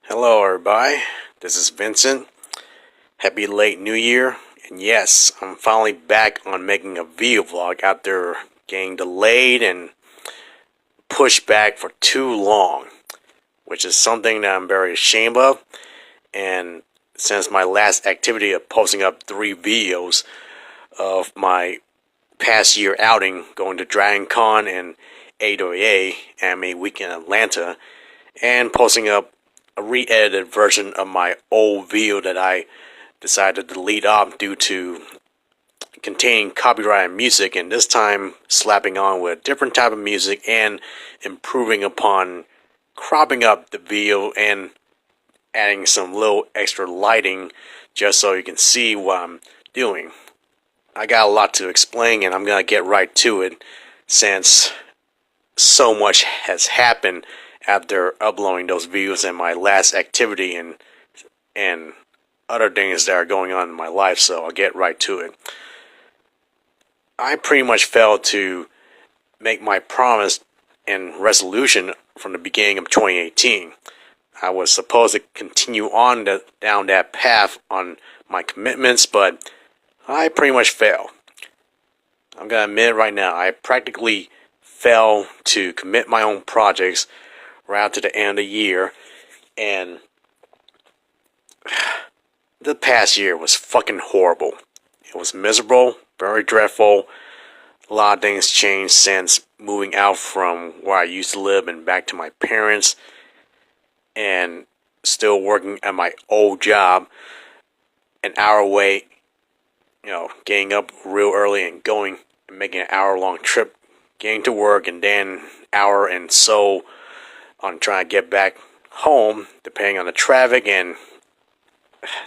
Hello everybody, this is Vincent. Happy late New Year. And yes, I'm finally back on making a video vlog after getting delayed and pushed back for too long, which is something that I'm very ashamed of. And since my last activity of posting up 3 videos of my past year outing, going to Dragon Con and AWA Anime Week in Atlanta, and posting up a re-edited version of my old video that I decided to delete off due to containing copyrighted music, and this time slapping on with a different type of music and improving upon cropping up the video and adding some little extra lighting just so you can see what I'm doing. I got a lot to explain and I'm gonna get right to it since so much has happened after uploading those videos and my last activity and other things that are going on in my life, so I'll get right to it. I pretty much failed to make my promise and resolution from the beginning of 2018. I was supposed to continue on down that path on my commitments, but I pretty much failed. I'm gonna admit right now, I practically failed to commit my own projects right up to the end of the year, and the past year was fucking horrible. It was miserable, very dreadful. A lot of things changed since moving out from where I used to live and back to my parents, and still working at my old job an hour away, getting up real early and going and making an hour-long trip, getting to work, and then an hour and so on trying to get back home, depending on the traffic, and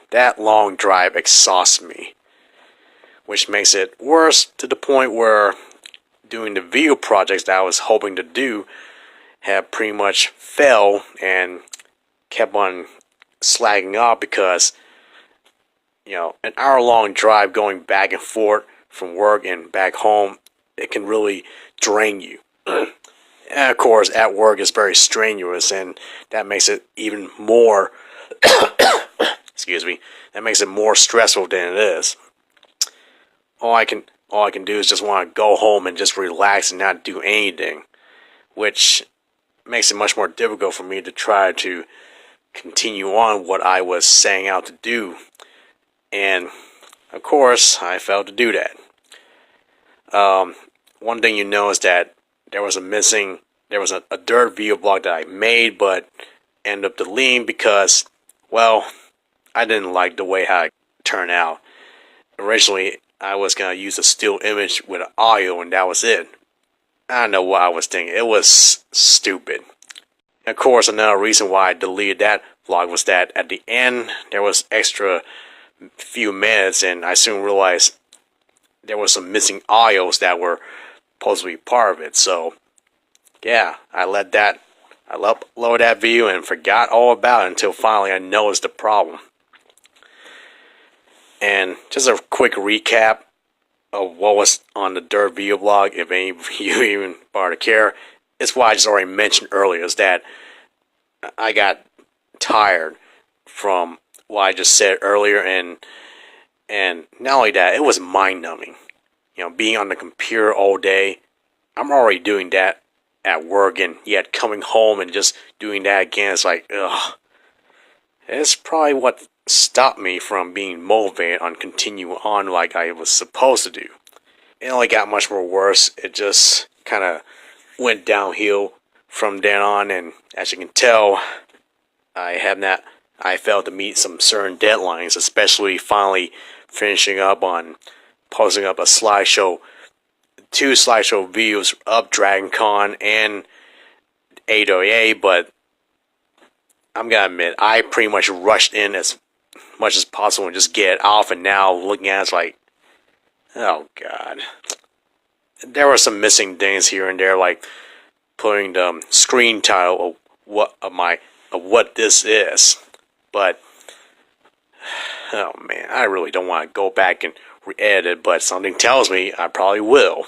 that long drive exhausts me, which makes it worse to the point where doing the video projects that I was hoping to do have pretty much failed and kept on slagging off because an hour-long drive going back and forth from work and back home, it can really drain you. And of course, at work it's very strenuous, and that makes it even more excuse me, that makes it more stressful than it is. All I can do is just want to go home and just relax and not do anything, which makes it much more difficult for me to try to continue on what I was setting out to do. And of course, I failed to do that. One thing you know is that there was a dirt video blog that I made, but ended up deleting because, well, I didn't like the way how it turned out. Originally, I was going to use a still image with an audio, and that was it. I don't know what I was thinking. It was stupid. Of course, another reason why I deleted that vlog was that at the end, there was extra few minutes, and I soon realized there was some missing audios that were supposed to be part of it. So, yeah, I uploaded that video and forgot all about it until finally I noticed the problem. And just a quick recap of what was on the dirt video blog, if any of you even bother to care, it's what I just already mentioned earlier, is that I got tired from what I just said earlier, and not only that, it was mind-numbing. Being on the computer all day, I'm already doing that at work, and yet coming home and just doing that again, it's like, ugh. It's probably what stopped me from being motivated on continuing on like I was supposed to do. It only got much more worse. It just kind of went downhill from then on, and as you can tell, I failed to meet some certain deadlines, especially finally finishing up on posting up a slideshow, 2 slideshow videos of Dragon Con and AWA, but I'm gonna admit, I pretty much rushed in as much as possible and just get it off, and now looking at it, it's like, oh god. There were some missing things here and there, like putting the screen title of what this is, but oh man, I really don't want to go back and re-edit it, but something tells me I probably will.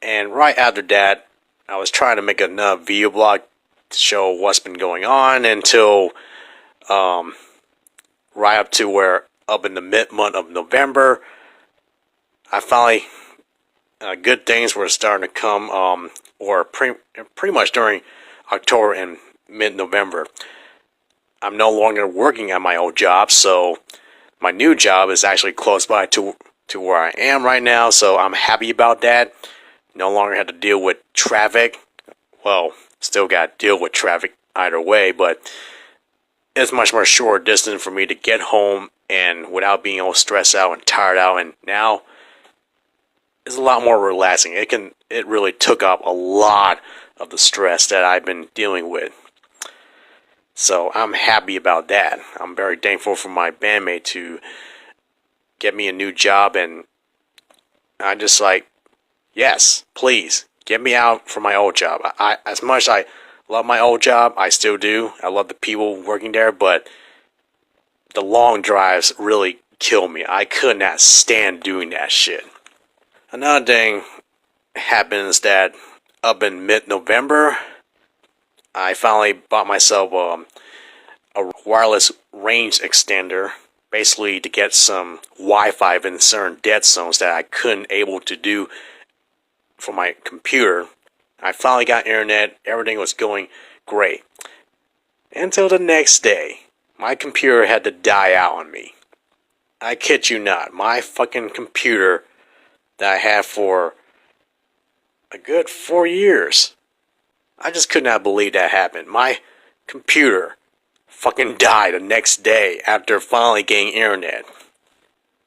And right after that, I was trying to make another video blog to show what's been going on until right up to where up in the mid-month of November, I finally good things were starting to come, or pretty much during October and mid-November. I'm no longer working at my old job, so my new job is actually close by to where I am right now, so I'm happy about that. No longer have to deal with traffic. Well, still got to deal with traffic either way, but it's much more short distance for me to get home and without being all stressed out and tired out. And now it's a lot more relaxing. It really took up a lot of the stress that I've been dealing with. So I'm happy about that. I'm very thankful for my bandmate to get me a new job, and I just like, yes, please get me out from my old job. I as much as I love my old job, I still do. I love the people working there, but the long drives really kill me. I could not stand doing that shit. Another thing happens that up in mid-November, I finally bought myself a wireless range extender, basically to get some Wi-Fi in certain dead zones that I couldn't able to do for my computer. I finally got internet, everything was going great. Until the next day, my computer had to die out on me. I kid you not, my fucking computer that I had for a good 4 years. I just could not believe that happened. My computer fucking died the next day after finally getting internet.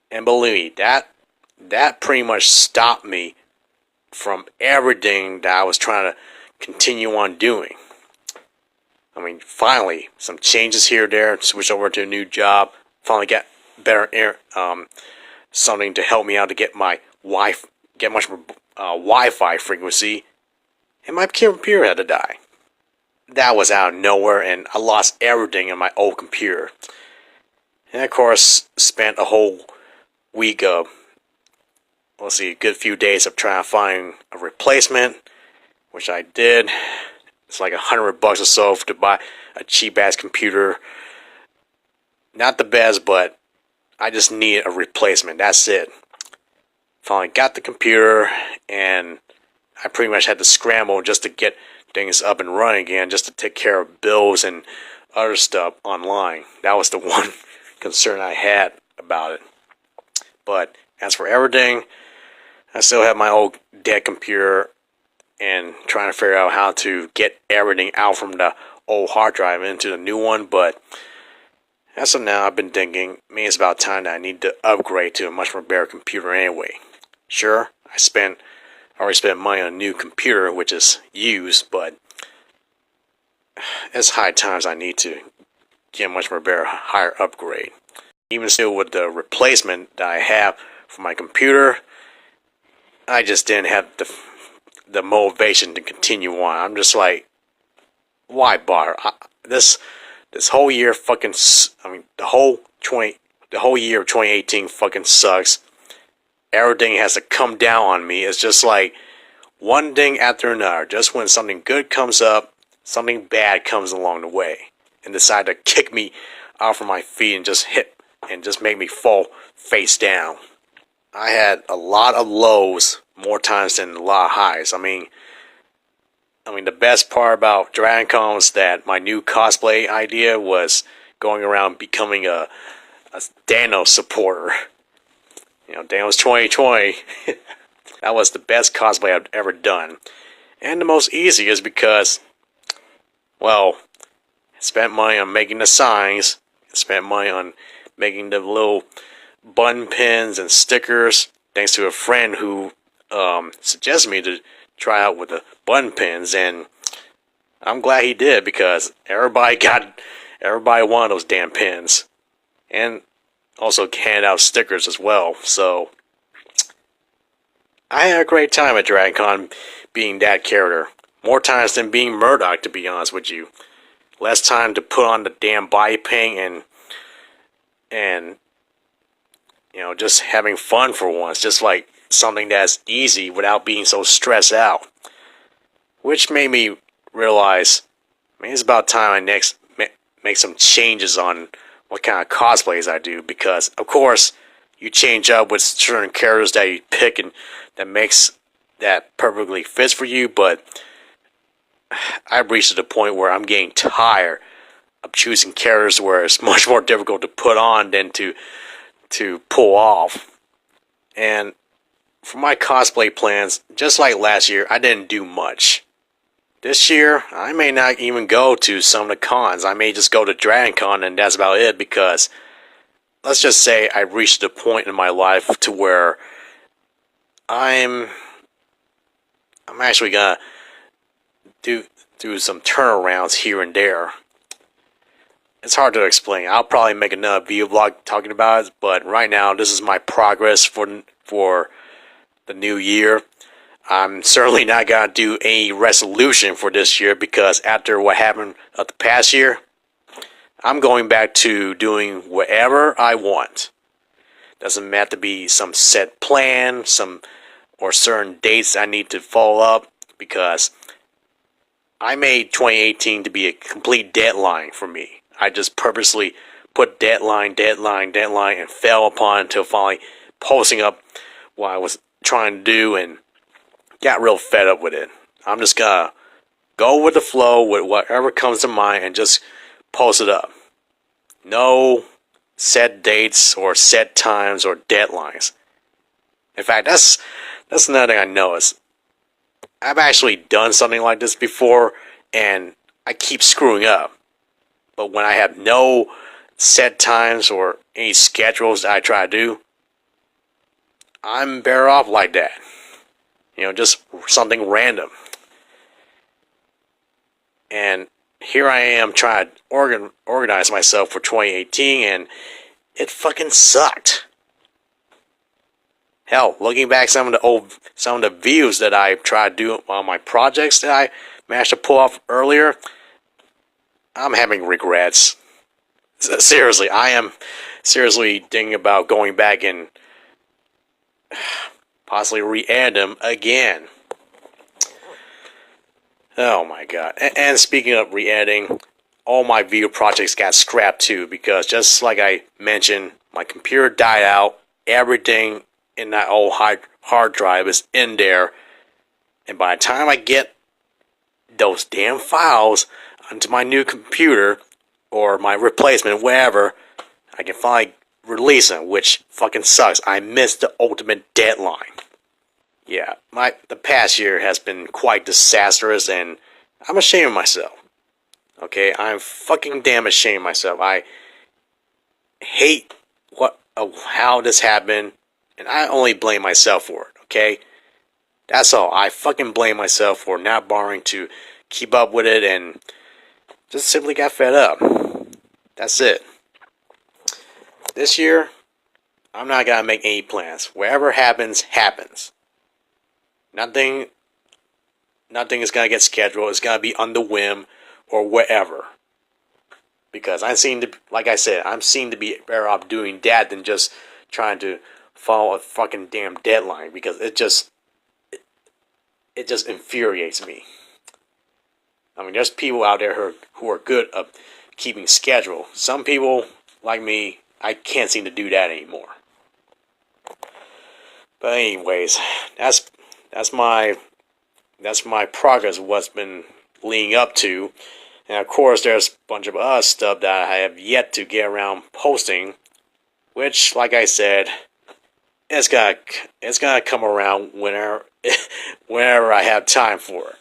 And believe me, that pretty much stopped me from everything that I was trying to continue on doing. I mean, finally, some changes here or there, switch over to a new job, finally got better something to help me out to get my get much more Wi-Fi frequency, and my computer had to die. That was out of nowhere, and I lost everything in my old computer. And of course, spent a whole week of, a good few days of trying to find a replacement, which I did. It's like $100 or so to buy a cheap ass computer. Not the best, but I just needed a replacement. That's it. Finally got the computer, and I pretty much had to scramble just to get things up and running again, just to take care of bills and other stuff online. That was the one concern I had about it. But as for everything, I still have my old dead computer and trying to figure out how to get everything out from the old hard drive into the new one. But as of now, I've been thinking, maybe it's about time that I need to upgrade to a much more better computer anyway. Sure, I already spent money on a new computer, which is used, but it's high times I need to get a much more better, higher upgrade. Even still with the replacement that I have for my computer, I just didn't have the motivation to continue on. I'm just like, why bother? This whole year fucking, the whole year of 2018 fucking sucks. Everything has to come down on me. It's just like one thing after another. Just when something good comes up, something bad comes along the way and decide to kick me off of my feet and just make me fall face down. I had a lot of lows more times than a lot of highs. I mean, the best part about DragonCon was that my new cosplay idea was going around becoming a Thanos supporter. Thanos 2020. That was the best cosplay I've ever done. And the most easiest because, well, I spent money on making the signs. I spent money on making the little button pins and stickers. Thanks to a friend who suggested me to try out with the button pins. And I'm glad he did because everybody wanted those damn pins. And also hand out stickers as well. So I had a great time at DragonCon being that character. More times than being Murdoch, to be honest with you. Less time to put on the damn body paint and just having fun for once. Just like something that's easy without being so stressed out. Which made me realize, it's about time make some changes on what kind of cosplays I do, because of course you change up with certain characters that you pick and that perfectly fits for you, but I've reached the point where I'm getting tired of choosing characters where it's much more difficult to put on than to pull off. And for my cosplay plans, just like last year, I didn't do much. This year, I may not even go to some of the cons. I may just go to Dragon Con and that's about it, because let's just say I reached a point in my life to where I'm actually gonna do some turnarounds here and there. It's hard to explain. I'll probably make another video vlog talking about it, but right now this is my progress for the new year. I'm certainly not gonna do any resolution for this year, because after what happened of the past year, I'm going back to doing whatever I want. Doesn't have to be some set plan, or certain dates I need to follow up, because I made 2018 to be a complete deadline for me. I just purposely put deadline, and fell upon until finally posting up what I was trying to do and got real fed up with it. I'm just gonna go with the flow with whatever comes to mind and just post it up. No set dates or set times or deadlines. In fact, that's another thing I noticed. I've actually done something like this before and I keep screwing up. But when I have no set times or any schedules that I try to do, I'm better off like that. Just something random. And here I am trying to organize myself for 2018, and it fucking sucked. Hell, looking back some of the views that I tried to do on my projects that I managed to pull off earlier, I'm having regrets. Seriously, I am seriously thinking about going back and possibly re-add them again. Oh my god. And speaking of re-adding, all my video projects got scrapped too, because just like I mentioned, my computer died out. Everything in that old hard drive is in there. And by the time I get those damn files onto my new computer, or my replacement, whatever, I can finally release them, which fucking sucks. I missed the ultimate deadline. Yeah, the past year has been quite disastrous, and I'm ashamed of myself. Okay, I'm fucking damn ashamed of myself. I hate how this happened, and I only blame myself for it, okay? That's all. I fucking blame myself for not bothering to keep up with it, and just simply got fed up. That's it. This year, I'm not gonna make any plans. Whatever happens, happens. Nothing is gonna get scheduled. It's gonna be on the whim or whatever. Because I'm seem to be better off doing that than just trying to follow a fucking damn deadline. Because it just infuriates me. I mean, there's people out there who are good at keeping schedule. Some people, like me, I can't seem to do that anymore. But anyways, that's my progress of what's been leading up to. And of course, there's a bunch of other stuff that I have yet to get around posting, which, like I said, it's gonna come around whenever I have time for it.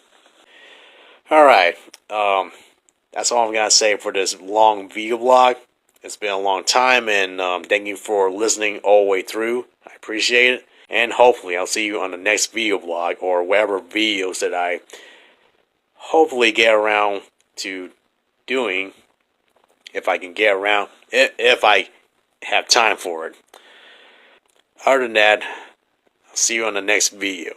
Alright, that's all I'm gonna say for this long video vlog. It's been a long time, and thank you for listening all the way through. I appreciate it. And hopefully I'll see you on the next video vlog, or whatever videos that I hopefully get around to doing, if I can get around, if I have time for it. Other than that, I'll see you on the next video.